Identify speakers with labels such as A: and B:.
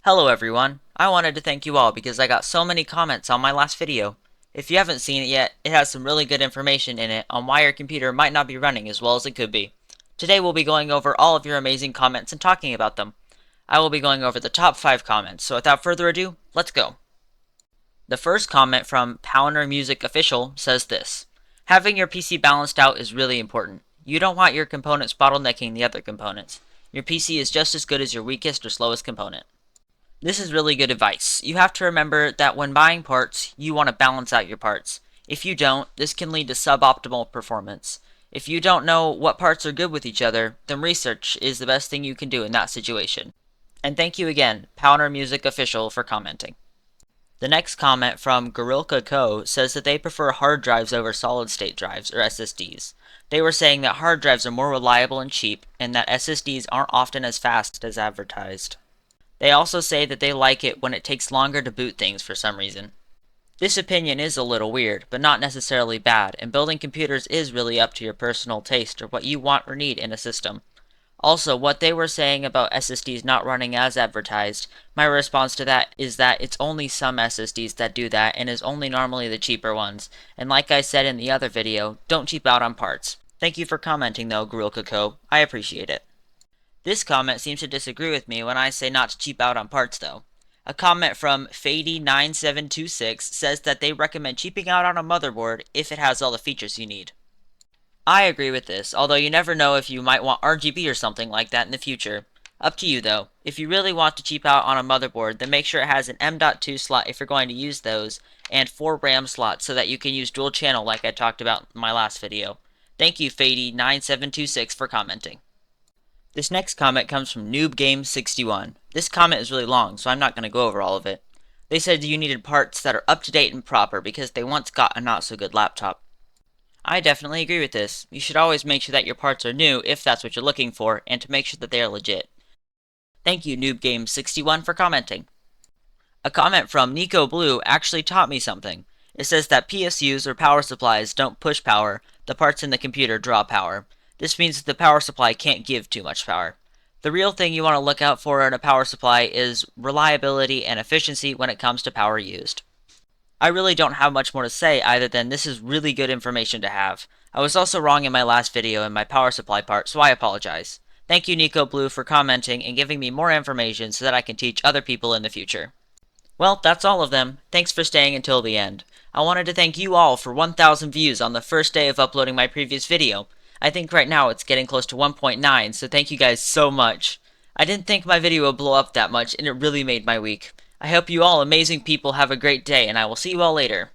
A: Hello everyone. I wanted to thank you all because I got so many comments on my last video. If you haven't seen it yet, it has some really good information in it on why your computer might not be running as well as it could be. Today we'll be going over all of your amazing comments and talking about them. I will be going over the top 5 comments, so without further ado, let's go. The first comment from Powner Music Official says this: having your PC balanced out is really important. You don't want your components bottlenecking the other components. Your PC is just as good as your weakest or slowest component. This is really good advice. You have to remember that when buying parts, you want to balance out your parts. If you don't, this can lead to suboptimal performance. If you don't know what parts are good with each other, then research is the best thing you can do in that situation. And thank you again, Powder Music Official, for commenting. The next comment from Gorilka Co. says that they prefer hard drives over solid-state drives, or SSDs. They were saying that hard drives are more reliable and cheap, and that SSDs aren't often as fast as advertised. They also say that they like it when it takes longer to boot things for some reason. This opinion is a little weird, but not necessarily bad, and building computers is really up to your personal taste or what you want or need in a system. Also, what they were saying about SSDs not running as advertised, my response to that is that it's only some SSDs that do that and is only normally the cheaper ones. And like I said in the other video, don't cheap out on parts. Thank you for commenting though, Gorilka Co. I appreciate it. This comment seems to disagree with me when I say not to cheap out on parts though. A comment from Fady9726 says that they recommend cheaping out on a motherboard if it has all the features you need. I agree with this, although you never know if you might want RGB or something like that in the future. Up to you though. If you really want to cheap out on a motherboard, then make sure it has an M.2 slot if you're going to use those, and 4 RAM slots so that you can use dual channel like I talked about in my last video. Thank you Fady9726 for commenting. This next comment comes from NoobGame61. This comment is really long, so I'm not going to go over all of it. They said you needed parts that are up to date and proper because they once got a not so good laptop. I definitely agree with this. You should always make sure that your parts are new if that's what you're looking for, and to make sure that they are legit. Thank you NoobGame61 for commenting. A comment from Nico Blue actually taught me something. It says that PSUs or power supplies don't push power, the parts in the computer draw power. This means that the power supply can't give too much power. The real thing you want to look out for in a power supply is reliability and efficiency when it comes to power used. I really don't have much more to say other than this is really good information to have. I was also wrong in my last video in my power supply part, so I apologize. Thank you Nico Blue for commenting and giving me more information so that I can teach other people in the future. Well, that's all of them. Thanks for staying until the end. I wanted to thank you all for 1,000 views on the first day of uploading my previous video. I think right now it's getting close to 1.9, so thank you guys so much. I didn't think my video would blow up that much, and it really made my week. I hope you all amazing people have a great day, and I will see you all later.